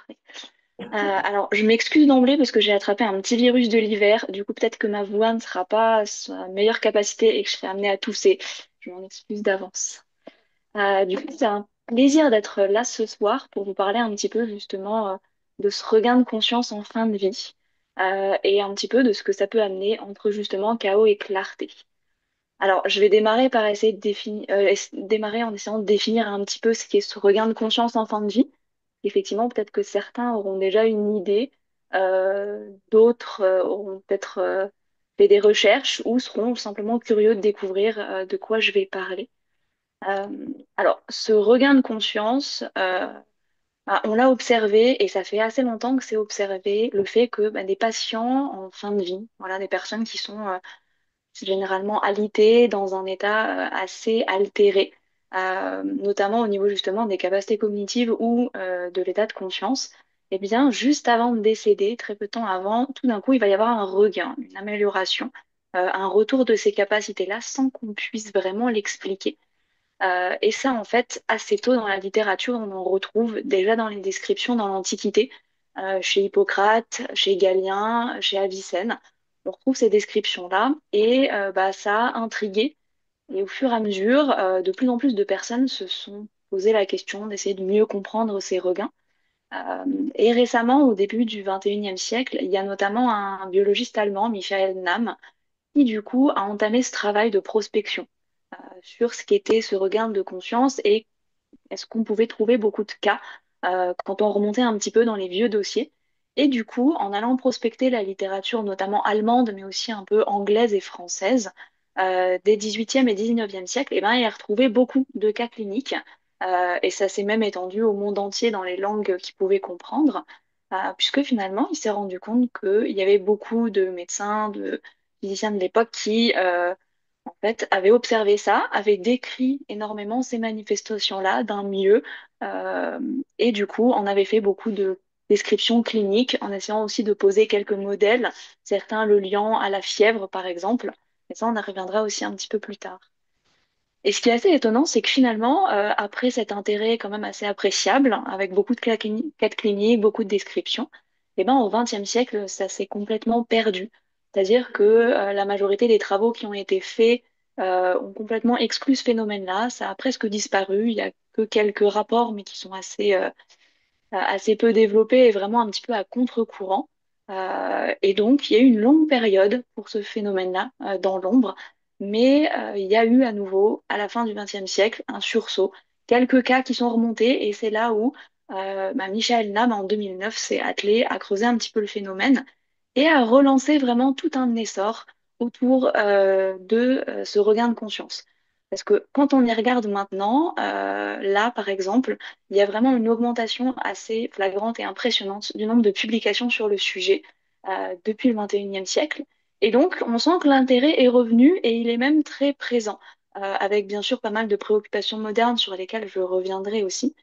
parfait. Alors, je m'excuse d'emblée parce que j'ai attrapé un petit virus de l'hiver. Du coup, peut-être que ma voix ne sera pas à sa meilleure capacité et que je serai amenée à tousser. Je m'en excuse d'avance. Du coup, c'est un plaisir d'être là ce soir pour vous parler un petit peu justement de ce regain de conscience en fin de vie et un petit peu de ce que ça peut amener entre justement chaos et clarté. Alors, je vais démarrer par essayer de démarrer en essayant de définir un petit peu ce qu'est ce regain de conscience en fin de vie. Effectivement, peut-être que certains auront déjà une idée, d'autres auront peut-être fait des recherches ou seront simplement curieux de découvrir de quoi je vais parler. Euh, alors, ce regain de conscience, on l'a observé et ça fait assez longtemps que c'est observé, le fait que des patients en fin de vie, voilà, des personnes qui sont généralement alité, dans un état assez altéré, notamment au niveau justement des capacités cognitives ou de l'état de conscience, et bien juste avant de décéder, très peu de temps avant, tout d'un coup, il va y avoir un regain, une amélioration, un retour de ces capacités-là sans qu'on puisse vraiment l'expliquer. Et ça, en fait, assez tôt dans la littérature, on en retrouve déjà dans les descriptions dans l'Antiquité, chez Hippocrate, chez Galien, chez Avicenne. On retrouve ces descriptions-là et ça a intrigué. Et au fur et à mesure, de plus en plus de personnes se sont posé la question d'essayer de mieux comprendre ces regains. Euh, et récemment, au début du XXIe siècle, il y a notamment un biologiste allemand, Michael Nahm, qui du coup a entamé ce travail de prospection sur ce qu'était ce regain de conscience et est-ce qu'on pouvait trouver beaucoup de cas quand on remontait un petit peu dans les vieux dossiers. Et du coup, en allant prospecter la littérature, notamment allemande, mais aussi un peu anglaise et française, des 18e et 19e siècles, eh ben, il a retrouvé beaucoup de cas cliniques. Et ça s'est même étendu au monde entier dans les langues qu'il pouvait comprendre, puisque finalement, il s'est rendu compte qu'il y avait beaucoup de médecins, de physiciens de l'époque qui en fait, avait observé ça, avait décrit énormément ces manifestations-là d'un mieux, euh, et du coup, on avait fait beaucoup de descriptions cliniques en essayant aussi de poser quelques modèles, certains le liant à la fièvre, par exemple, et ça, on y reviendra aussi un petit peu plus tard. Et ce qui est assez étonnant, c'est que finalement, après cet intérêt quand même assez appréciable, avec beaucoup de cas cliniques, beaucoup de descriptions, eh ben, au XXe siècle, ça s'est complètement perdu. C'est-à-dire que la majorité des travaux qui ont été faits ont complètement exclu ce phénomène-là. Ça a presque disparu. Il y a que quelques rapports, mais qui sont assez peu développés et vraiment un petit peu à contre-courant. Et donc, il y a eu une longue période pour ce phénomène-là dans l'ombre, mais il y a eu à nouveau, à la fin du XXe siècle, un sursaut, quelques cas qui sont remontés, et c'est là où Michael Nahm, en 2009, s'est attelé à creuser un petit peu le phénomène et à relancer vraiment tout un essor autour de ce regain de conscience. Parce que quand on y regarde maintenant, là, par exemple, il y a vraiment une augmentation assez flagrante et impressionnante du nombre de publications sur le sujet depuis le XXIe siècle. Et donc, on sent que l'intérêt est revenu et il est même très présent, avec bien sûr pas mal de préoccupations modernes sur lesquelles je reviendrai aussi.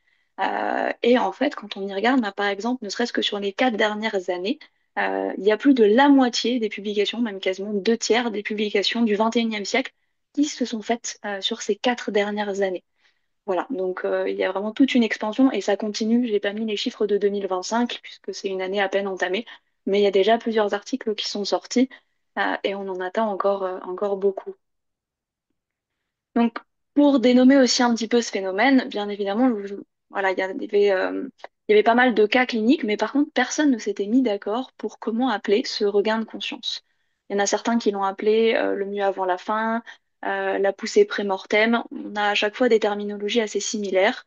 Et en fait, quand on y regarde, par exemple, ne serait-ce que sur les 4 dernières années, il y a plus de la moitié des publications, même quasiment 2 tiers des publications du XXIe siècle qui se sont faites sur ces 4 dernières années. Voilà, donc il y a vraiment toute une expansion et ça continue. J'ai pas mis les chiffres de 2025 puisque c'est une année à peine entamée, mais il y a déjà plusieurs articles qui sont sortis et on en attend encore beaucoup. Donc pour dénommer aussi un petit peu ce phénomène, bien évidemment, voilà, il y avait pas mal de cas cliniques, mais par contre personne ne s'était mis d'accord pour comment appeler ce regain de conscience. Il y en a certains qui l'ont appelé le mieux avant la fin, la poussée pré-mortem. On a à chaque fois des terminologies assez similaires.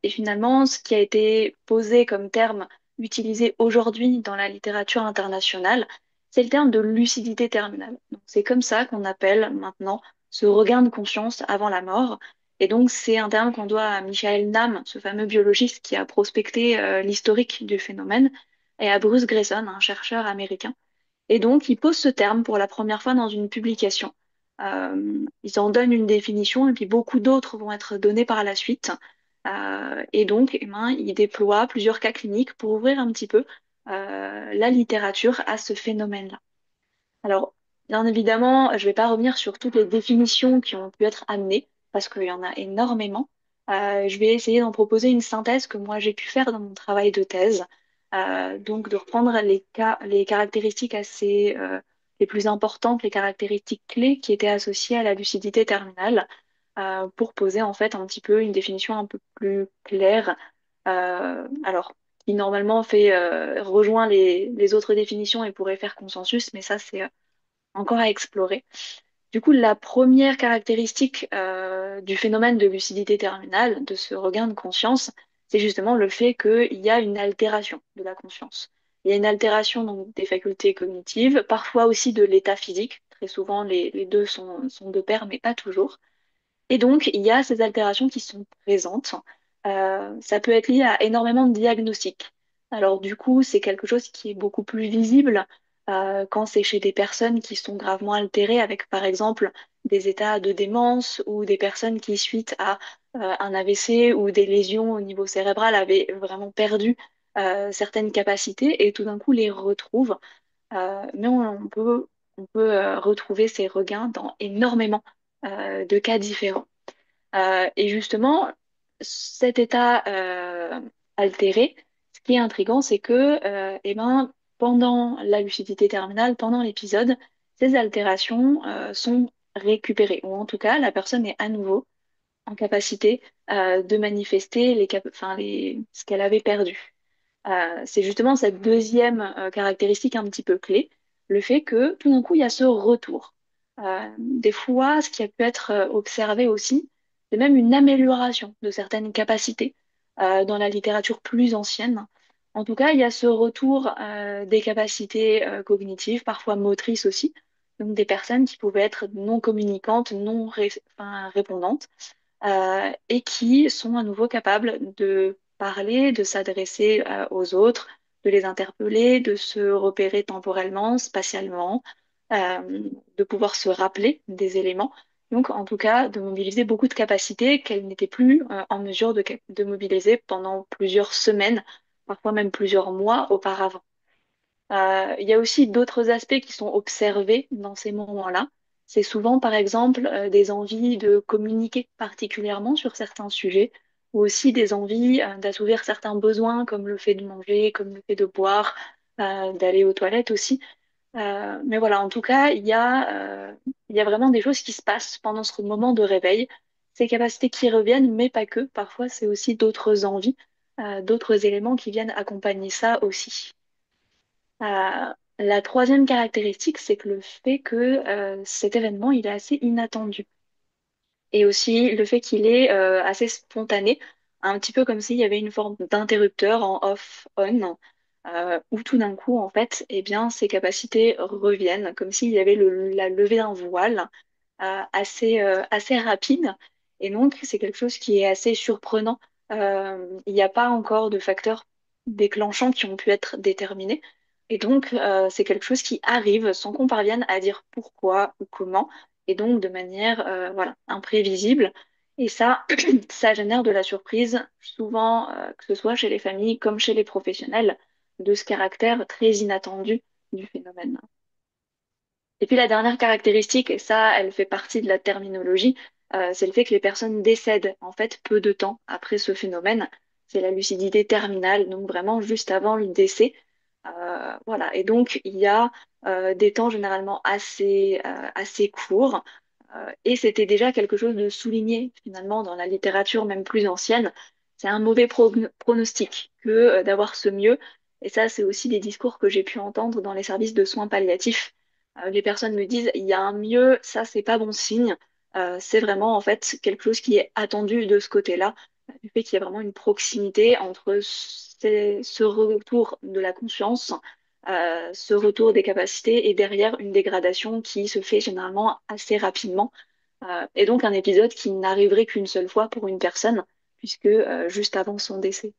Et finalement, ce qui a été posé comme terme utilisé aujourd'hui dans la littérature internationale, c'est le terme de lucidité terminale. Donc, c'est comme ça qu'on appelle maintenant ce regain de conscience avant la mort. Et donc, c'est un terme qu'on doit à Michael Nahm, ce fameux biologiste qui a prospecté l'historique du phénomène, et à Bruce Greyson, un chercheur américain. Et donc, il pose ce terme pour la première fois dans une publication. Ils en donnent une définition et puis beaucoup d'autres vont être donnés par la suite. Et donc, eh ben, il déploie plusieurs cas cliniques pour ouvrir un petit peu la littérature à ce phénomène-là. Alors, bien évidemment, je ne vais pas revenir sur toutes les définitions qui ont pu être amenées, parce qu'il y en a énormément. Je vais essayer d'en proposer une synthèse que moi j'ai pu faire dans mon travail de thèse. Donc de reprendre les caractéristiques les plus importantes, les caractéristiques clés qui étaient associées à la lucidité terminale, pour poser en fait un petit peu une définition un peu plus claire. Alors, qui normalement rejoint les autres définitions et pourrait faire consensus, mais ça c'est encore à explorer. Du coup, la première caractéristique du phénomène de lucidité terminale, de ce regain de conscience, c'est justement le fait qu'il y a une altération de la conscience. Il y a une altération donc, des facultés cognitives, parfois aussi de l'état physique. Très souvent, les deux sont de pair, mais pas toujours. Et donc, il y a ces altérations qui sont présentes. Ça peut être lié à énormément de diagnostics. Alors, du coup, c'est quelque chose qui est beaucoup plus visible quand c'est chez des personnes qui sont gravement altérées, avec par exemple des états de démence ou des personnes qui, suite à un AVC ou des lésions au niveau cérébral, avaient vraiment perdu certaines capacités et tout d'un coup les retrouvent. Mais on peut retrouver ces regains dans énormément de cas différents. Et justement, cet état altéré, ce qui est intriguant, c'est que eh ben, pendant la lucidité terminale, pendant l'épisode, ces altérations sont récupérées, ou en tout cas, la personne est à nouveau en capacité de manifester ce qu'elle avait perdu. C'est justement cette deuxième caractéristique un petit peu clé, le fait que tout d'un coup, il y a ce retour. Des fois, ce qui a pu être observé aussi, c'est même une amélioration de certaines capacités dans la littérature plus ancienne. En tout cas, il y a ce retour des capacités cognitives, parfois motrices aussi, donc des personnes qui pouvaient être non communicantes, répondantes, et qui sont à nouveau capables de parler, de s'adresser aux autres, de les interpeller, de se repérer temporellement, spatialement, de pouvoir se rappeler des éléments. Donc, en tout cas, de mobiliser beaucoup de capacités qu'elles n'étaient plus en mesure de mobiliser pendant plusieurs semaines, parfois même plusieurs mois auparavant. Il y a aussi d'autres aspects qui sont observés dans ces moments-là. C'est souvent, par exemple, des envies de communiquer particulièrement sur certains sujets, ou aussi des envies d'assouvir certains besoins, comme le fait de manger, comme le fait de boire, d'aller aux toilettes aussi. Mais voilà, en tout cas, il y a vraiment des choses qui se passent pendant ce moment de réveil. Ces capacités qui reviennent, mais pas que. Parfois, c'est aussi d'autres envies, d'autres éléments qui viennent accompagner ça aussi. La troisième caractéristique, c'est que le fait que cet événement, il est assez inattendu. Et aussi le fait qu'il est assez spontané, un petit peu comme s'il y avait une forme d'interrupteur en off-on, où tout d'un coup, en fait, eh bien, ses capacités reviennent, comme s'il y avait la levée d'un voile assez rapide. Et donc, c'est quelque chose qui est assez surprenant. Il n'y a pas encore de facteurs déclenchants qui ont pu être déterminés. Et donc, c'est quelque chose qui arrive sans qu'on parvienne à dire pourquoi ou comment, et donc de manière voilà, imprévisible. Et ça, ça génère de la surprise, souvent, que ce soit chez les familles comme chez les professionnels, de ce caractère très inattendu du phénomène. Et puis la dernière caractéristique, et ça, elle fait partie de la terminologie, c'est le fait que les personnes décèdent en fait peu de temps après ce phénomène. C'est la lucidité terminale, donc vraiment juste avant le décès. Voilà. Et donc il y a des temps généralement assez courts. Et c'était déjà quelque chose de souligné finalement dans la littérature même plus ancienne. C'est un mauvais pronostic que d'avoir ce mieux. Et ça, c'est aussi des discours que j'ai pu entendre dans les services de soins palliatifs. Les personnes me disent, il y a un mieux, ça, c'est pas bon signe. C'est vraiment en fait quelque chose qui est attendu de ce côté-là, du fait qu'il y a vraiment une proximité entre ce retour de la conscience, ce retour des capacités et derrière une dégradation qui se fait généralement assez rapidement. Et donc un épisode qui n'arriverait qu'une seule fois pour une personne, puisque juste avant son décès.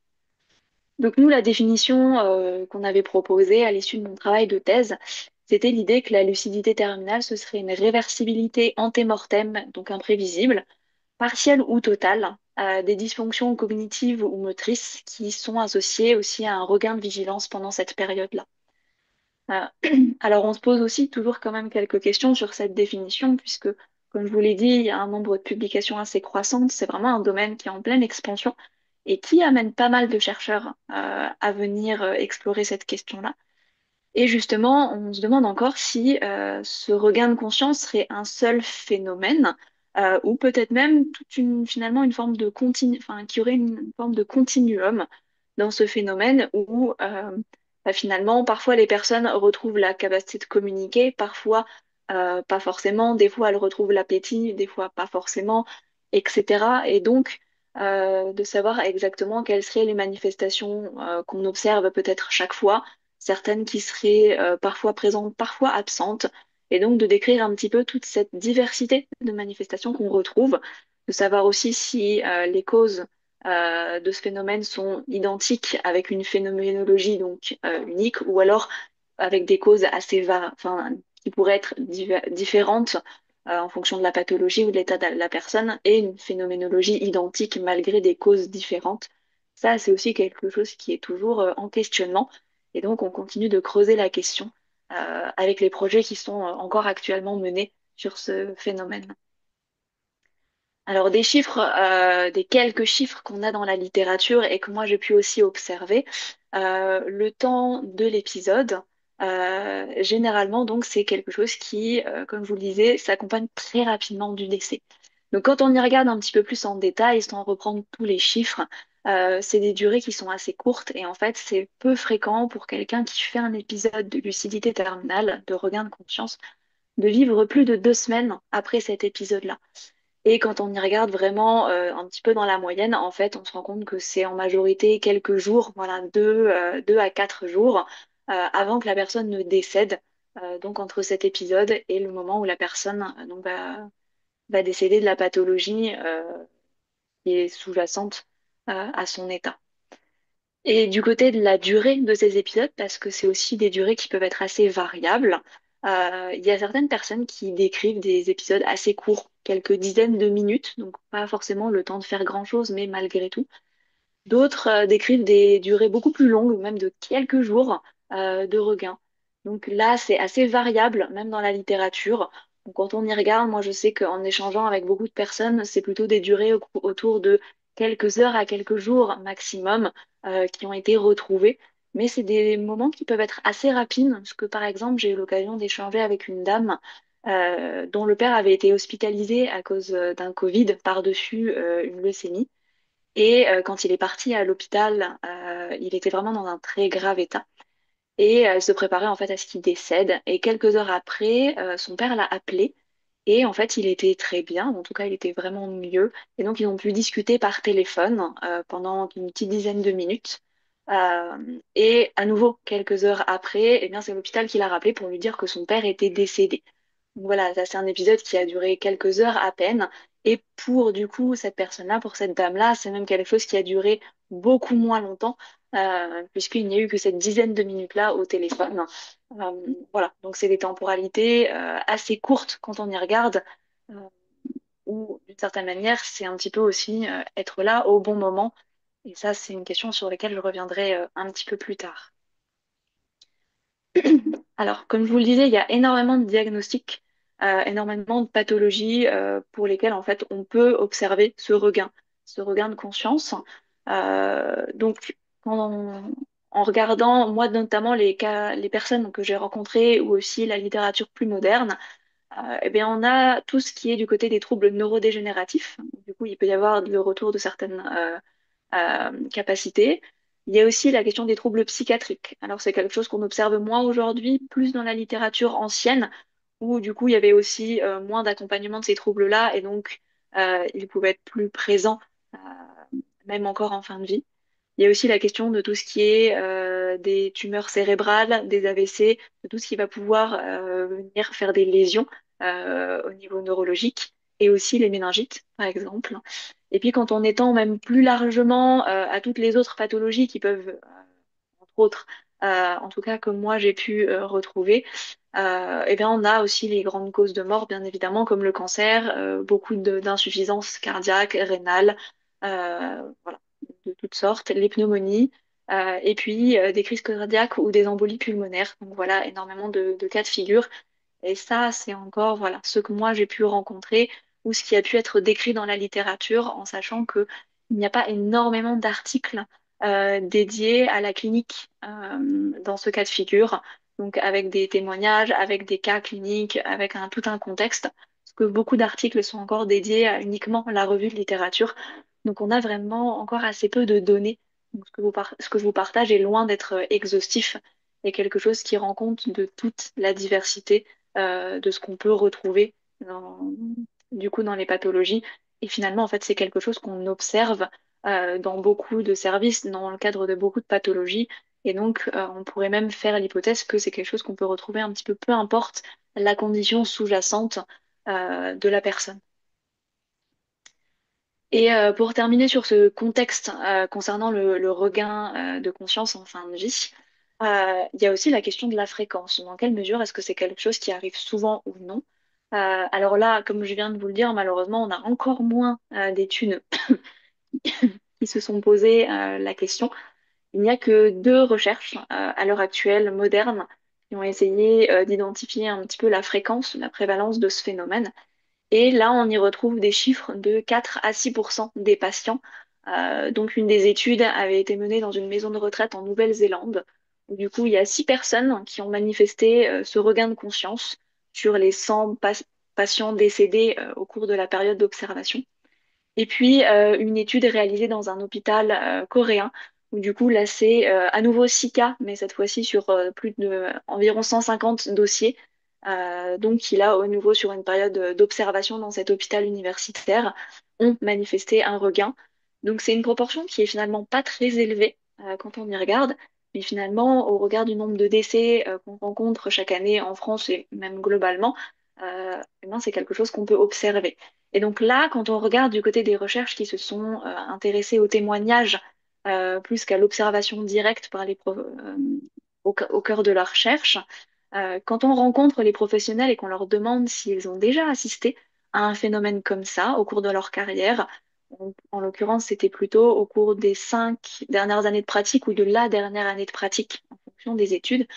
Donc nous, la définition qu'on avait proposée à l'issue de mon travail de thèse, c'était l'idée que la lucidité terminale, ce serait une réversibilité antémortem, donc imprévisible, partielle ou totale, des dysfonctions cognitives ou motrices qui sont associées aussi à un regain de vigilance pendant cette période-là. Alors on se pose aussi toujours quand même quelques questions sur cette définition, puisque Comme je vous l'ai dit, il y a un nombre de publications assez croissant. C'est vraiment un domaine qui est en pleine expansion et qui amène pas mal de chercheurs à venir explorer cette question-là. Et justement, on se demande encore si ce regain de conscience serait un seul phénomène ou peut-être même finalement une forme de enfin, qu'il y aurait une forme de continuum dans ce phénomène où bah, finalement, parfois les personnes retrouvent la capacité de communiquer, parfois pas forcément, des fois elles retrouvent l'appétit, des fois pas forcément, etc. Et donc, de savoir exactement quelles seraient les manifestations qu'on observe peut-être chaque fois, certaines qui seraient parfois présentes, parfois absentes, et donc de décrire un petit peu toute cette diversité de manifestations qu'on retrouve, de savoir aussi si les causes de ce phénomène sont identiques avec une phénoménologie donc unique, ou alors avec des causes enfin, qui pourraient être différentes en fonction de la pathologie ou de l'état de la personne, et une phénoménologie identique malgré des causes différentes. Ça, c'est aussi quelque chose qui est toujours en questionnement. Et donc, on continue de creuser la question avec les projets qui sont encore actuellement menés sur ce phénomène. Alors, des chiffres, des quelques chiffres qu'on a dans la littérature et que moi j'ai pu aussi observer, le temps de l'épisode, généralement, donc, c'est quelque chose qui, comme je vous le disais, s'accompagne très rapidement du décès. Donc, quand on y regarde un petit peu plus en détail, sans reprendre tous les chiffres, c'est des durées qui sont assez courtes et en fait, c'est peu fréquent pour quelqu'un qui fait un épisode de lucidité terminale, de regain de conscience, de vivre plus de 2 semaines après cet épisode-là. Et quand on y regarde vraiment un petit peu dans la moyenne, en fait, on se rend compte que c'est en majorité quelques jours, voilà, 2 à 4 jours avant que la personne ne décède. Donc entre cet épisode et le moment où la personne donc, va décéder de la pathologie qui est sous-jacente à son état. Et du côté de la durée de ces épisodes, parce que c'est aussi des durées qui peuvent être assez variables, il y a certaines personnes qui décrivent des épisodes assez courts, quelques dizaines de minutes, donc pas forcément le temps de faire grand-chose, mais malgré tout. D'autres décrivent des durées beaucoup plus longues, même de quelques jours de regain. Donc là, c'est assez variable, même dans la littérature. Donc, quand on y regarde, moi je sais qu'en échangeant avec beaucoup de personnes, c'est plutôt des durées autour de quelques heures à quelques jours maximum qui ont été retrouvées. Mais c'est des moments qui peuvent être assez rapides, parce que par exemple, j'ai eu l'occasion d'échanger avec une dame dont le père avait été hospitalisé à cause d'un Covid par-dessus une leucémie. Et quand il est parti à l'hôpital, il était vraiment dans un très grave état. Et elle se préparait en fait à ce qu'il décède. Et quelques heures après, son père l'a appelé. Et en fait, il était très bien. En tout cas, il était vraiment mieux. Et donc, ils ont pu discuter par téléphone pendant une petite dizaine de minutes. Et à nouveau, quelques heures après, eh bien, c'est l'hôpital qui l'a rappelé pour lui dire que son père était décédé. Donc voilà, ça c'est un épisode qui a duré quelques heures à peine. Et pour du coup cette personne-là, pour cette dame-là, c'est même quelque chose qui a duré beaucoup moins longtemps, puisqu'il n'y a eu que cette dizaine de minutes-là au téléphone. Voilà, donc c'est des temporalités assez courtes quand on y regarde, euh, où d'une certaine manière, c'est un petit peu aussi être là au bon moment. Et ça, c'est une question sur laquelle je reviendrai un petit peu plus tard. Alors, comme je vous le disais, il y a énormément de diagnostics, énormément de pathologies pour lesquelles en fait on peut observer ce regain de conscience. Donc, en regardant moi notamment les cas, les personnes que j'ai rencontrées ou aussi la littérature plus moderne, eh bien on a tout ce qui est du côté des troubles neurodégénératifs. Du coup, il peut y avoir le retour de certaines capacité. Il y a aussi la question des troubles psychiatriques. Alors, c'est quelque chose qu'on observe moins aujourd'hui, plus dans la littérature ancienne, où du coup, il y avait aussi moins d'accompagnement de ces troubles-là, et donc ils pouvaient être plus présents, même encore en fin de vie. Il y a aussi la question de tout ce qui est des tumeurs cérébrales, des AVC, de tout ce qui va pouvoir venir faire des lésions au niveau neurologique, et aussi les méningites, par exemple. Et puis quand on étend même plus largement à toutes les autres pathologies qui peuvent, entre autres, en tout cas que moi j'ai pu retrouver, eh bien on a aussi les grandes causes de mort, bien évidemment, comme le cancer, beaucoup d'insuffisance cardiaque, rénale, voilà, de toutes sortes, les pneumonies, et puis des crises cardiaques ou des embolies pulmonaires. Donc voilà, énormément de cas de figure Et ça, c'est encore voilà, ce que moi j'ai pu rencontrer ou ce qui a pu être décrit dans la littérature, en sachant que il n'y a pas énormément d'articles dédiés à la clinique dans ce cas de figure, donc avec des témoignages, avec des cas cliniques, avec tout un contexte, parce que beaucoup d'articles sont encore dédiés à uniquement la revue de littérature. Donc on a vraiment encore assez peu de données. Donc ce que je vous partage est loin d'être exhaustif et quelque chose qui rend compte de toute la diversité de ce qu'on peut retrouver du coup dans les pathologies. Et finalement, en fait, c'est quelque chose qu'on observe dans beaucoup de services, dans le cadre de beaucoup de pathologies. Et donc, on pourrait même faire l'hypothèse que c'est quelque chose qu'on peut retrouver un petit peu importe la condition sous-jacente de la personne. Et pour terminer sur ce contexte concernant le regain de conscience en fin de vie, il y a aussi la question de la fréquence. Dans quelle mesure est-ce que c'est quelque chose qui arrive souvent ou non? Alors là, comme je viens de vous le dire, malheureusement, on a encore moins d'études qui se sont posées la question. Il n'y a que deux recherches à l'heure actuelle modernes qui ont essayé d'identifier un petit peu la fréquence, la prévalence de ce phénomène. Et là, on y retrouve des chiffres de 4 à 6% des patients. Donc, une des études avait été menée dans une maison de retraite en Nouvelle-Zélande, où du coup, il y a 6 personnes qui ont manifesté ce regain de conscience sur les 100 patients décédés au cours de la période d'observation. Et puis, une étude réalisée dans un hôpital coréen, où du coup, là, c'est à nouveau 6 cas, mais cette fois-ci sur plus de environ 150 dossiers. Donc, il a au nouveau, sur une période d'observation dans cet hôpital universitaire, ont manifesté un regain. Donc, c'est une proportion qui est finalement pas très élevée quand on y regarde, mais finalement, au regard du nombre de décès qu'on rencontre chaque année en France et même globalement, eh ben, c'est quelque chose qu'on peut observer. Et donc là, quand on regarde du côté des recherches qui se sont intéressées aux témoignages plus qu'à l'observation directe par au cœur de la recherche, quand on rencontre les professionnels et qu'on leur demande s'ils ont déjà assisté à un phénomène comme ça au cours de leur carrière, en l'occurrence, c'était plutôt au cours des 5 dernières années de pratique ou de la dernière année de pratique en fonction des études,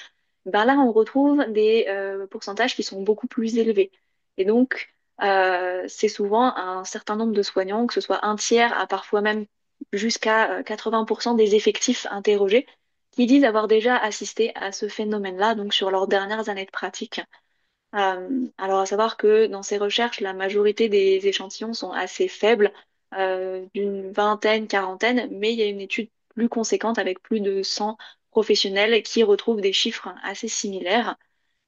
ben là, on retrouve des pourcentages qui sont beaucoup plus élevés. Et donc, c'est souvent un certain nombre de soignants, que ce soit un tiers à parfois même jusqu'à 80% des effectifs interrogés, qui disent avoir déjà assisté à ce phénomène-là, donc sur leurs dernières années de pratique. Alors, à savoir que dans ces recherches, la majorité des échantillons sont assez faibles, d'une vingtaine, quarantaine, mais il y a une étude plus conséquente avec plus de 100 professionnels qui retrouvent des chiffres assez similaires.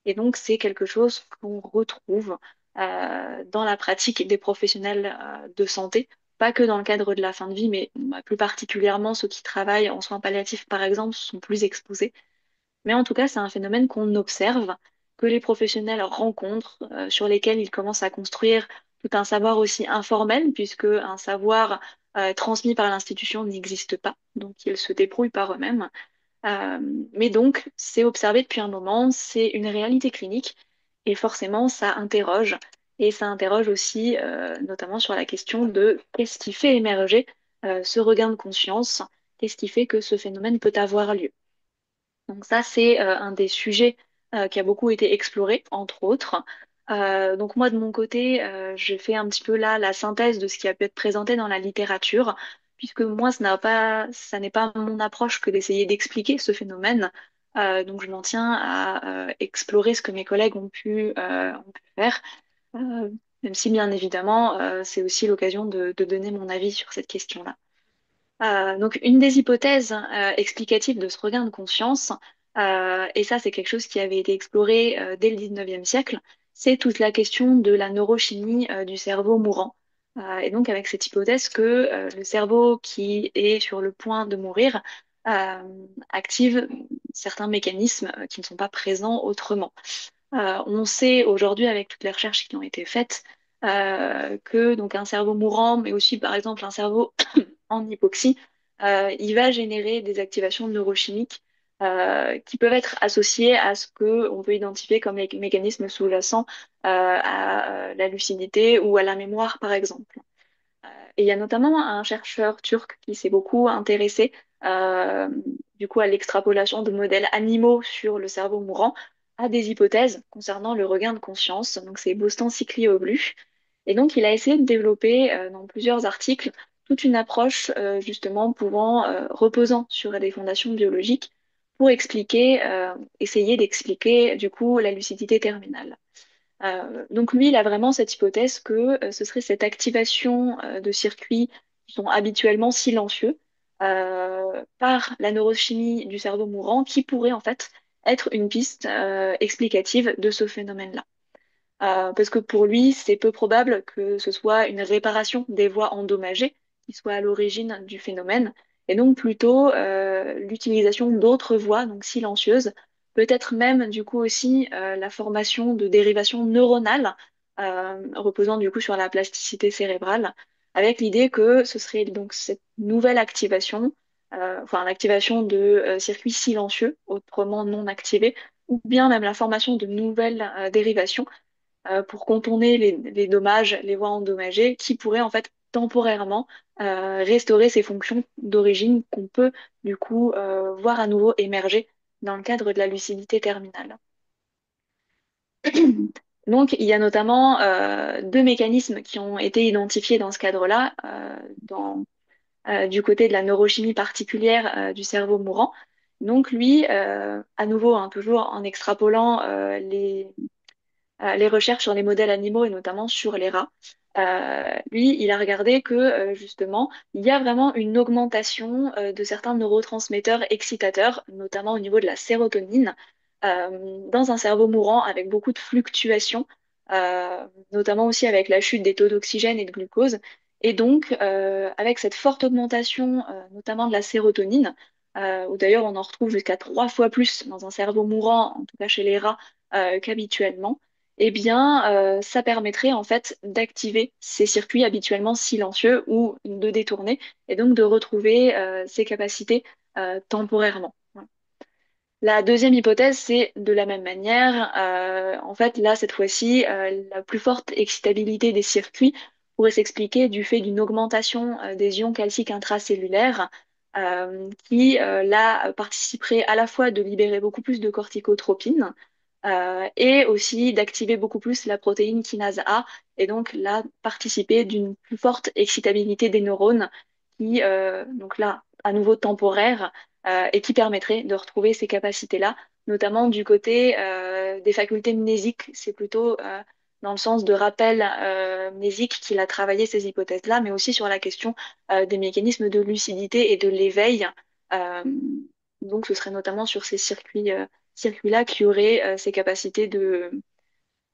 Et donc, c'est quelque chose qu'on retrouve dans la pratique des professionnels de santé, pas que dans le cadre de la fin de vie, mais plus particulièrement ceux qui travaillent en soins palliatifs, par exemple, sont plus exposés. Mais en tout cas, c'est un phénomène qu'on observe, que les professionnels rencontrent, sur lesquels ils commencent à construire tout un savoir aussi informel, puisque un savoir transmis par l'institution n'existe pas, donc ils se débrouillent par eux-mêmes. Euh, mais donc, c'est observé depuis un moment, c'est une réalité clinique, et forcément, ça interroge. Et ça interroge aussi, notamment sur la question de qu'est-ce qui fait émerger ce regain de conscience, qu'est-ce qui fait que ce phénomène peut avoir lieu. Donc ça, c'est un des sujets qui a beaucoup été exploré, entre autres. Donc moi, de mon côté, je fais un petit peu là la synthèse de ce qui a pu être présenté dans la littérature, puisque moi, ça n'est pas mon approche que d'essayer d'expliquer ce phénomène. Donc je m'en tiens à explorer ce que mes collègues ont pu faire, euh, même si bien évidemment, c'est aussi l'occasion de donner mon avis sur cette question-là. Donc, une des hypothèses explicatives de ce regain de conscience, et ça c'est quelque chose qui avait été exploré dès le 19e siècle, c'est toute la question de la neurochimie du cerveau mourant. Et donc avec cette hypothèse que le cerveau qui est sur le point de mourir euh, active certains mécanismes qui ne sont pas présents autrement. On sait aujourd'hui avec toutes les recherches qui ont été faites que donc un cerveau mourant, mais aussi par exemple un cerveau en hypoxie, il va générer des activations neurochimiques qui peuvent être associées à ce que on peut identifier comme les mécanismes sous-jacents à la lucidité ou à la mémoire, par exemple. Et il y a notamment un chercheur turc qui s'est beaucoup intéressé du coup à l'extrapolation de modèles animaux sur le cerveau mourant. a des hypothèses concernant le regain de conscience. Donc, c'est Bostan-Sikli-Oglu. Et donc, il a essayé de développer dans plusieurs articles toute une approche justement reposant sur des fondations biologiques pour essayer d'expliquer du coup la lucidité terminale. Donc lui, il a vraiment cette hypothèse que ce serait cette activation de circuits qui sont habituellement silencieux par la neurochimie du cerveau mourant qui pourrait en fait être une piste explicative de ce phénomène-là. Parce que pour lui, c'est peu probable que ce soit une réparation des voies endommagées qui soit à l'origine du phénomène, et donc plutôt l'utilisation d'autres voies, donc silencieuses, peut-être même du coup aussi la formation de dérivations neuronales reposant du coup sur la plasticité cérébrale, avec l'idée que ce serait donc cette nouvelle activation, enfin l'activation de circuits silencieux, autrement non activés, ou bien même la formation de nouvelles dérivations pour contourner les dommages, les voies endommagées, qui pourraient en fait temporairement restaurer ces fonctions d'origine qu'on peut du coup voir à nouveau émerger dans le cadre de la lucidité terminale. Donc, il y a notamment deux mécanismes qui ont été identifiés dans ce cadre-là, du côté de la neurochimie particulière du cerveau mourant. Donc, lui, à nouveau, hein, toujours en extrapolant les recherches sur les modèles animaux et notamment sur les rats. Lui, il a regardé que justement, il y a vraiment une augmentation de certains neurotransmetteurs excitateurs, notamment au niveau de la sérotonine, dans un cerveau mourant avec beaucoup de fluctuations, notamment aussi avec la chute des taux d'oxygène et de glucose. Et donc, avec cette forte augmentation, notamment de la sérotonine, où d'ailleurs on en retrouve jusqu'à 3 fois plus dans un cerveau mourant, en tout cas chez les rats, qu'habituellement, eh bien, ça permettrait en fait d'activer ces circuits habituellement silencieux ou de détourner et donc de retrouver ces capacités temporairement. Voilà. La deuxième hypothèse, c'est de la même manière. En fait, là, cette fois-ci, la plus forte excitabilité des circuits pourrait s'expliquer du fait d'une augmentation des ions calciques intracellulaires qui, là, participerait à la fois de libérer beaucoup plus de corticotropines et aussi d'activer beaucoup plus la protéine kinase A et donc là, participer d'une plus forte excitabilité des neurones qui, donc là, à nouveau temporaire et qui permettrait de retrouver ces capacités-là, notamment du côté des facultés mnésiques. C'est plutôt dans le sens de rappel mnésique qu'il a travaillé ces hypothèses-là, mais aussi sur la question des mécanismes de lucidité et de l'éveil. Euh, donc, ce serait notamment sur ces circuits-là qui auraient ces capacités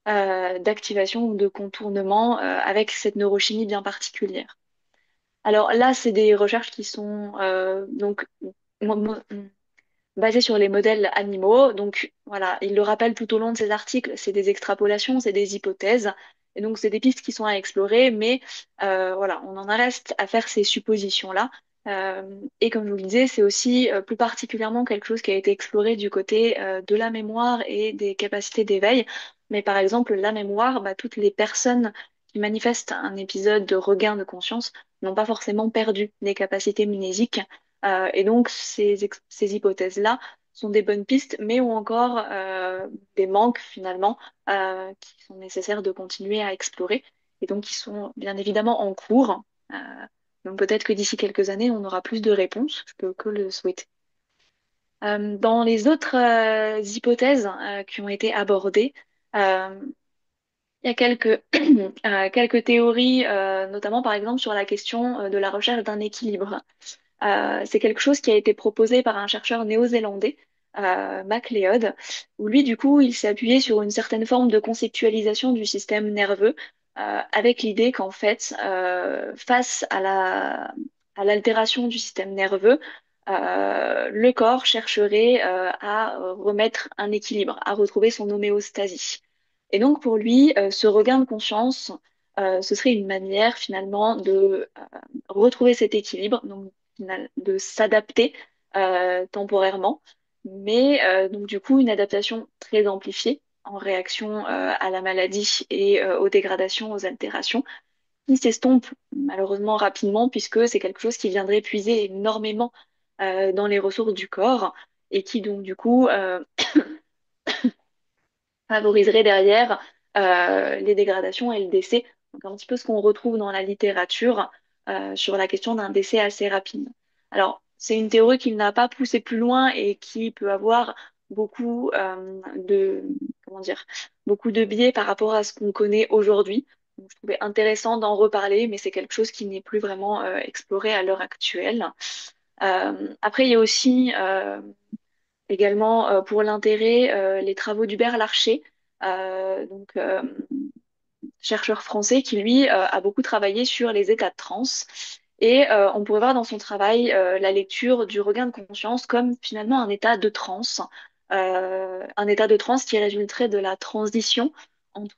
d'activation ou de contournement avec cette neurochimie bien particulière. Alors là, c'est des recherches qui sont donc mo- mo- basées sur les modèles animaux. Donc voilà, il le rappelle tout au long de ces articles, c'est des extrapolations, c'est des hypothèses. Et donc c'est des pistes qui sont à explorer, mais voilà, on en reste à faire ces suppositions-là. Et comme je vous le disais, c'est aussi plus particulièrement quelque chose qui a été exploré du côté de la mémoire et des capacités d'éveil. Mais par exemple, la mémoire, bah, toutes les personnes qui manifestent un épisode de regain de conscience n'ont pas forcément perdu les capacités mnésiques. Et donc, ces hypothèses-là sont des bonnes pistes, mais ont encore des manques finalement qui sont nécessaires de continuer à explorer et donc qui sont bien évidemment en cours. Euh, donc peut-être que d'ici quelques années, on aura plus de réponses, je peux que le souhaiter. Dans les autres hypothèses qui ont été abordées, euh, il y a quelques théories, notamment par exemple sur la question de la recherche d'un équilibre. C'est quelque chose qui a été proposé par un chercheur néo-zélandais, MacLeod, où lui, du coup, il s'est appuyé sur une certaine forme de conceptualisation du système nerveux, avec l'idée qu'en fait, face à l'altération du système nerveux, le corps chercherait à remettre un équilibre, à retrouver son homéostasie. Et donc, pour lui, ce regain de conscience, ce serait une manière finalement de retrouver cet équilibre, donc de s'adapter temporairement, mais donc du coup une adaptation très amplifiée en réaction à la maladie et aux dégradations, aux altérations, qui s'estompe malheureusement rapidement puisque c'est quelque chose qui viendrait puiser énormément dans les ressources du corps et qui donc du coup favoriserait derrière les dégradations et le décès. Donc un petit peu ce qu'on retrouve dans la littérature sur la question d'un décès assez rapide. Alors, c'est une théorie qu'il n'a pas poussée plus loin et qui peut avoir beaucoup comment dire, beaucoup de biais par rapport à ce qu'on connaît aujourd'hui. Donc, je trouvais intéressant d'en reparler, mais c'est quelque chose qui n'est plus vraiment exploré à l'heure actuelle. Après, il y a aussi également pour l'intérêt les travaux d'Hubert Larcher, chercheur français qui lui a beaucoup travaillé sur les états de transe. Et on pourrait voir dans son travail la lecture du regain de conscience comme finalement un état de transe, un état de transe qui résulterait de la transition entre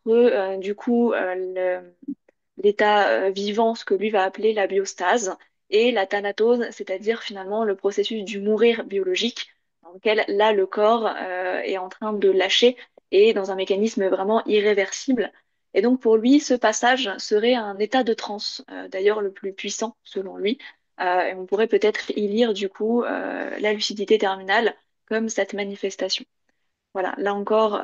l'état vivant, ce que lui va appeler la biostase, et la thanatose, c'est-à-dire finalement le processus du mourir biologique, dans lequel là le corps est en train de lâcher et dans un mécanisme vraiment irréversible. Et donc pour lui, ce passage serait un état de transe, d'ailleurs le plus puissant selon lui. Et on pourrait peut-être y lire du coup la lucidité terminale comme cette manifestation. Voilà, là encore,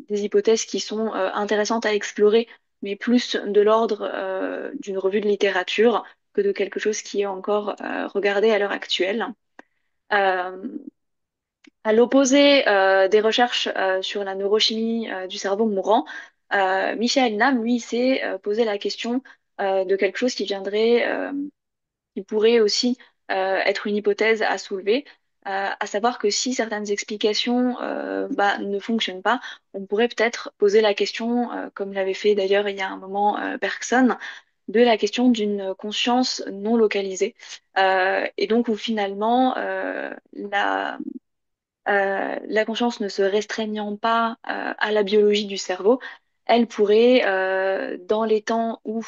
des hypothèses qui sont intéressantes à explorer, mais plus de l'ordre d'une revue de littérature que de quelque chose qui est encore regardé à l'heure actuelle. Euh, à l'opposé des recherches sur la neurochimie du cerveau mourant, Michael Nam, lui, s'est posé la question de quelque chose qui pourrait aussi être une hypothèse à soulever, à savoir que si certaines explications ne fonctionnent pas, on pourrait peut-être poser la question, comme l'avait fait d'ailleurs il y a un moment Bergson, de la question d'une conscience non localisée, et donc où finalement la conscience ne se restreignant pas à la biologie du cerveau, elle pourrait, dans les temps où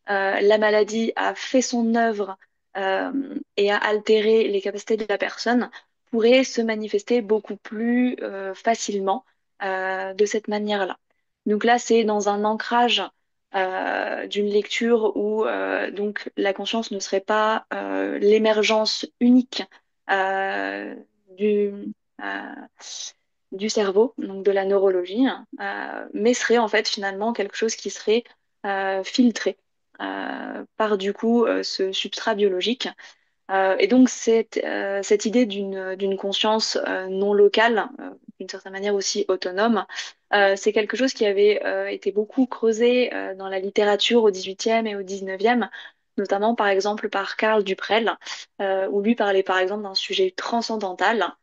la maladie a fait son œuvre et a altéré les capacités de la personne, pourrait se manifester beaucoup plus facilement de cette manière-là. Donc là, c'est dans un ancrage d'une lecture où donc la conscience ne serait pas l'émergence unique euh, du, euh, du cerveau, donc de la neurologie, mais serait en fait finalement quelque chose qui serait filtré par du coup ce substrat biologique. Et donc cette idée d'une conscience non locale, d'une certaine manière aussi autonome, c'est quelque chose qui avait été beaucoup creusé dans la littérature au XVIIIe et au XIXe, notamment par exemple par Karl Duprel, où lui parlait par exemple d'un sujet transcendantal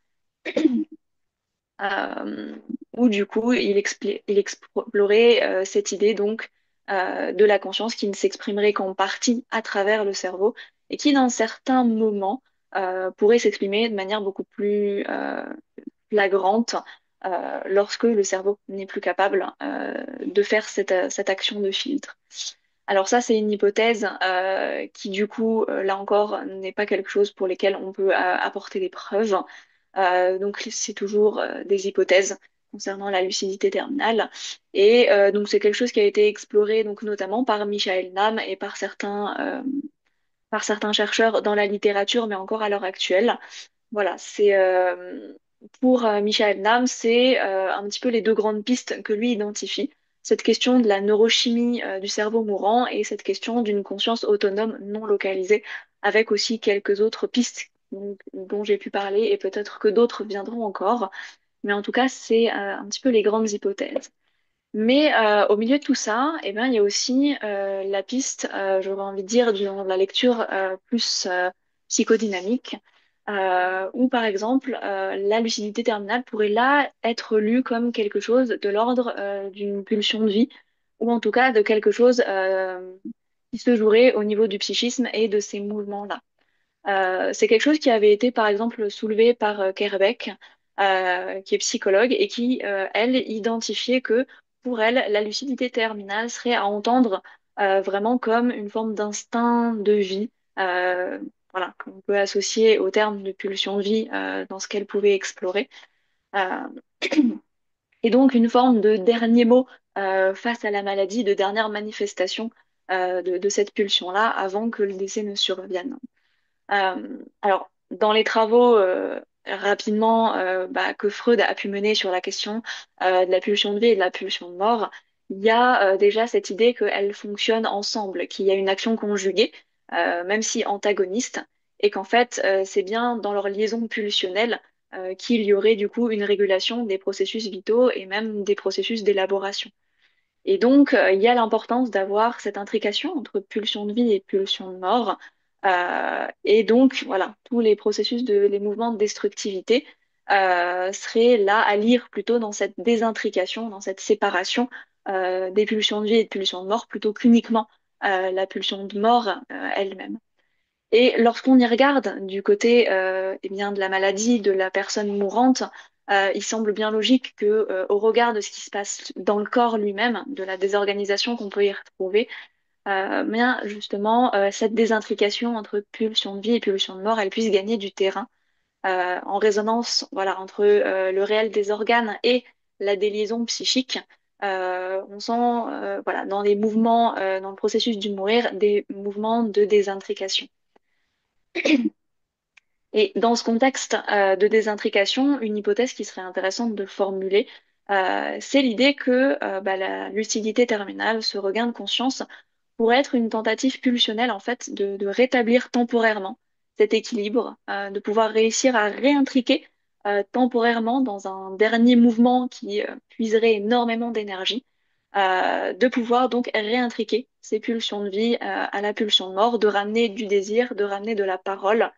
euh, où du coup il explorait cette idée donc de la conscience qui ne s'exprimerait qu'en partie à travers le cerveau et qui, dans certains moments, pourrait s'exprimer de manière beaucoup plus flagrante lorsque le cerveau n'est plus capable de faire cette action de filtre. Alors ça, c'est une hypothèse qui, du coup, là encore, n'est pas quelque chose pour lesquels on peut apporter des preuves. Donc c'est toujours des hypothèses concernant la lucidité terminale. Et donc c'est quelque chose qui a été exploré donc notamment par Michael Nam et par certains chercheurs dans la littérature, mais encore à l'heure actuelle. Voilà, c'est pour Michael Nam, c'est un petit peu les deux grandes pistes que lui identifie. Cette question de la neurochimie du cerveau mourant et cette question d'une conscience autonome non localisée, avec aussi quelques autres pistes dont j'ai pu parler et peut-être que d'autres viendront encore. Mais en tout cas, c'est un petit peu les grandes hypothèses. Mais au milieu de tout ça, eh ben, il y a aussi la piste, j'aurais envie de dire, de la lecture plus psychodynamique, où par exemple la lucidité terminale pourrait là être lue comme quelque chose de l'ordre d'une pulsion de vie, ou en tout cas de quelque chose qui se jouerait au niveau du psychisme et de ces mouvements-là. C'est quelque chose qui avait été, par exemple, soulevé par Kerbeck, qui est psychologue, et qui, elle, identifiait que pour elle, la lucidité terminale serait à entendre vraiment comme une forme d'instinct de vie, euh, voilà, qu'on peut associer au terme de pulsion de vie dans ce qu'elle pouvait explorer. Euh, et donc une forme de dernier mot face à la maladie, de dernière manifestation de cette pulsion-là avant que le décès ne survienne. Alors, dans les travaux rapidement que Freud a pu mener sur la question de la pulsion de vie et de la pulsion de mort, il y a déjà cette idée qu'elles fonctionnent ensemble, qu'il y a une action conjuguée, même si antagoniste, et qu'en fait, c'est bien dans leur liaison pulsionnelle qu'il y aurait du coup une régulation des processus vitaux et même des processus d'élaboration. Et donc, il y a l'importance d'avoir cette intrication entre pulsion de vie et pulsion de mort. Et donc, voilà, tous les processus les mouvements de destructivité seraient là à lire plutôt dans cette désintrication, dans cette séparation des pulsions de vie et de pulsions de mort, plutôt qu'uniquement la pulsion de mort elle-même. Et lorsqu'on y regarde du côté eh bien, de la maladie, de la personne mourante, il semble bien logique que, au regard de ce qui se passe dans le corps lui-même, de la désorganisation qu'on peut y retrouver, bien justement, cette désintrication entre pulsion de vie et pulsion de mort, elle puisse gagner du terrain en résonance, voilà, entre le réel des organes et la déliaison psychique. On sent, voilà, dans les mouvements, dans le processus du mourir, des mouvements de désintrication. Et dans ce contexte de désintrication, une hypothèse qui serait intéressante de formuler, c'est l'idée que la lucidité terminale, ce regain de conscience, pourrait être une tentative pulsionnelle en fait de rétablir temporairement cet équilibre, de pouvoir réussir à réintriquer temporairement dans un dernier mouvement qui puiserait énormément d'énergie, de pouvoir donc réintriquer ces pulsions de vie à la pulsion de mort, de ramener du désir, de ramener de la parole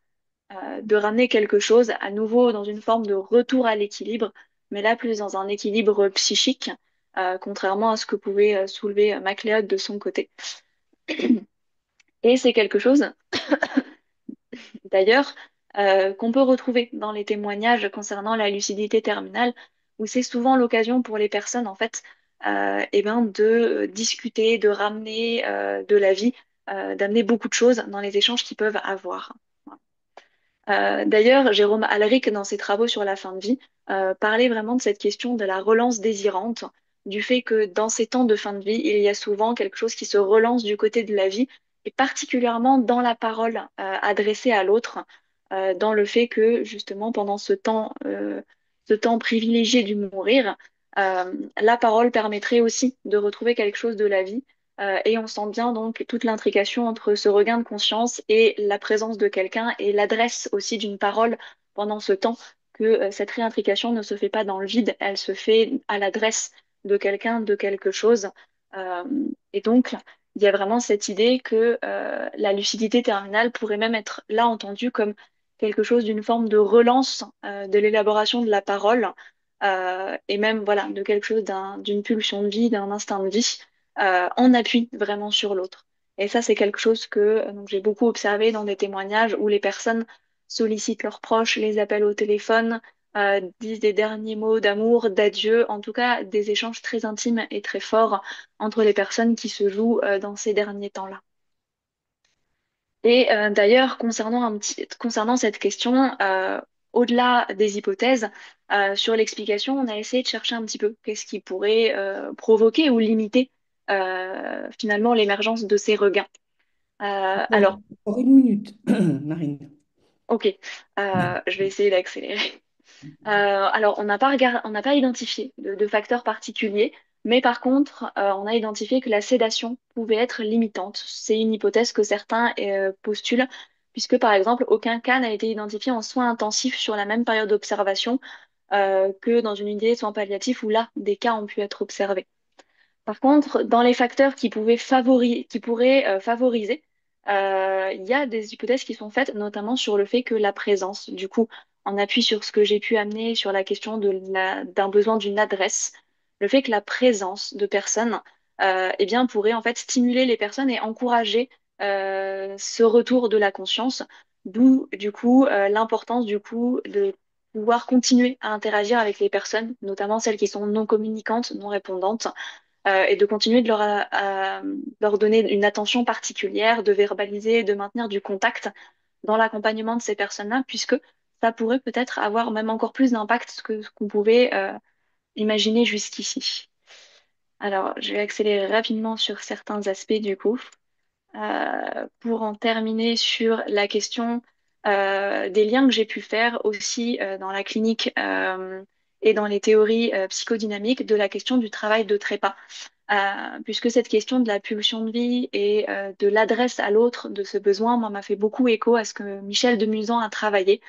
de ramener quelque chose à nouveau dans une forme de retour à l'équilibre, mais là plus dans un équilibre psychique, contrairement à ce que pouvait soulever MacLeod de son côté. Et c'est quelque chose, d'ailleurs, qu'on peut retrouver dans les témoignages concernant la lucidité terminale, où c'est souvent l'occasion pour les personnes, en fait, eh ben, de discuter, de ramener de la vie, d'amener beaucoup de choses dans les échanges qu'ils peuvent avoir. D'ailleurs, Jérôme Alric, dans ses travaux sur la fin de vie, parlait vraiment de cette question de la relance désirante, du fait que dans ces temps de fin de vie, il y a souvent quelque chose qui se relance du côté de la vie, et particulièrement dans la parole adressée à l'autre, dans le fait que justement pendant ce temps privilégié du mourir, la parole permettrait aussi de retrouver quelque chose de la vie. Et on sent bien donc toute l'intrication entre ce regain de conscience et la présence de quelqu'un et l'adresse aussi d'une parole pendant ce temps, que cette réintrication ne se fait pas dans le vide, elle se fait à l'adresse de quelqu'un, de quelque chose. Euh, et donc, il y a vraiment cette idée que la lucidité terminale pourrait même être là entendue comme quelque chose d'une forme de relance de l'élaboration de la parole, et même voilà, de quelque chose d'une pulsion de vie, d'un instinct de vie en appui vraiment sur l'autre. Et ça, c'est quelque chose que donc, j'ai beaucoup observé dans des témoignages où les personnes sollicitent leurs proches, les appellent au téléphone, disent des derniers mots d'amour, d'adieu, en tout cas des échanges très intimes et très forts entre les personnes qui se jouent dans ces derniers temps-là. Et d'ailleurs, concernant cette question, au-delà des hypothèses, sur l'explication, on a essayé de chercher un petit peu qu'est-ce qui pourrait provoquer ou limiter finalement l'émergence de ces regains. Alors, Encore une minute, Marine. ok, je vais essayer d'accélérer. Alors, on n'a pas identifié de facteurs particuliers, mais par contre, on a identifié que la sédation pouvait être limitante. C'est une hypothèse que certains postulent, puisque par exemple, aucun cas n'a été identifié en soins intensifs sur la même période d'observation que dans une unité de soins palliatifs où là, des cas ont pu être observés. Par contre, dans les facteurs qui pourraient favoriser, il y a des hypothèses qui sont faites, notamment sur le fait que la présence, du coup, en appui sur ce que j'ai pu amener sur la question d'un besoin d'une adresse, le fait que la présence de personnes, eh bien, pourrait en fait stimuler les personnes et encourager ce retour de la conscience, d'où du coup l'importance du coup de pouvoir continuer à interagir avec les personnes, notamment celles qui sont non communicantes, non répondantes et de continuer de leur donner une attention particulière, de verbaliser, de maintenir du contact dans l'accompagnement de ces personnes-là, puisque ça pourrait peut-être avoir même encore plus d'impact que ce qu'on pouvait imaginer jusqu'ici. Alors, je vais accélérer rapidement sur certains aspects du coup, pour en terminer sur la question. des liens que j'ai pu faire aussi dans la clinique et dans les théories psychodynamiques de la question du travail de trépas. Puisque cette question de la pulsion de vie et de l'adresse à l'autre de ce besoin, moi, m'a fait beaucoup écho à ce que Michel de Musan a travaillé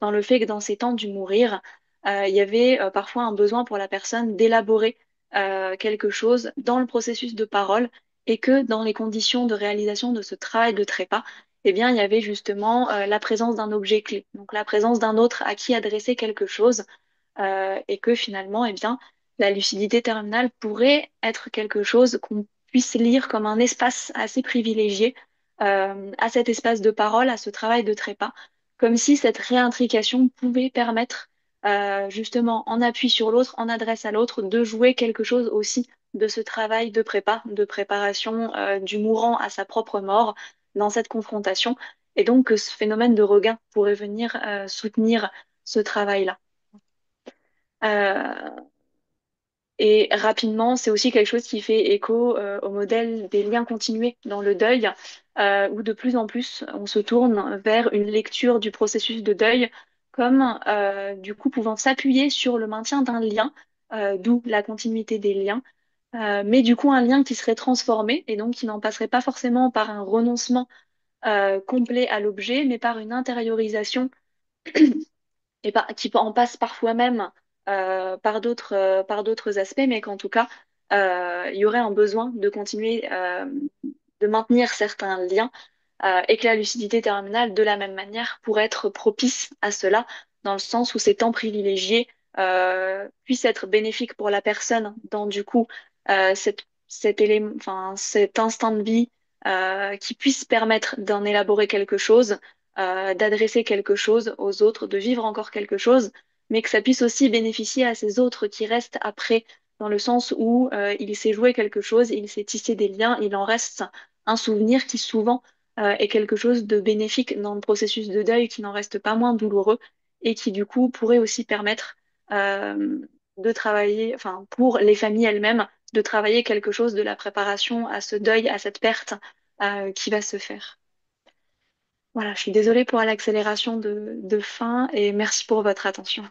dans le fait que dans ces temps du mourir, il y avait parfois un besoin pour la personne d'élaborer quelque chose dans le processus de parole et que dans les conditions de réalisation de ce travail de trépas, eh bien, il y avait justement la présence d'un objet clé, donc la présence d'un autre à qui adresser quelque chose et que finalement, eh bien, la lucidité terminale pourrait être quelque chose qu'on puisse lire comme un espace assez privilégié à cet espace de parole, à ce travail de trépas, comme si cette réintrication pouvait permettre justement en appui sur l'autre, en adresse à l'autre, de jouer quelque chose aussi de ce travail de prépa, de préparation du mourant à sa propre mort dans cette confrontation, et donc que ce phénomène de regain pourrait venir soutenir ce travail-là. Euh, et rapidement, c'est aussi quelque chose qui fait écho au modèle des liens continués dans le deuil, où de plus en plus on se tourne vers une lecture du processus de deuil comme du coup pouvant s'appuyer sur le maintien d'un lien, d'où la continuité des liens, mais du coup un lien qui serait transformé et donc qui n'en passerait pas forcément par un renoncement complet à l'objet, mais par une intériorisation et qui en passe parfois même par d'autres aspects, mais qu'en tout cas, il y aurait un besoin de continuer de maintenir certains liens et que la lucidité terminale, de la même manière, pourrait être propice à cela, dans le sens où ces temps privilégiés puissent être bénéfiques pour la personne dans du coup cet élément, enfin, cet instant de vie qui puisse permettre d'en élaborer quelque chose d'adresser quelque chose aux autres, de vivre encore quelque chose, mais que ça puisse aussi bénéficier à ces autres qui restent après, dans le sens où il s'est joué quelque chose, il s'est tissé des liens, il en reste un souvenir qui souvent est quelque chose de bénéfique dans le processus de deuil, qui n'en reste pas moins douloureux et qui du coup pourrait aussi permettre euh, de travailler, enfin pour les familles elles-mêmes, de travailler quelque chose de la préparation à ce deuil, à cette perte qui va se faire. Voilà, je suis désolée pour l'accélération de fin et merci pour votre attention.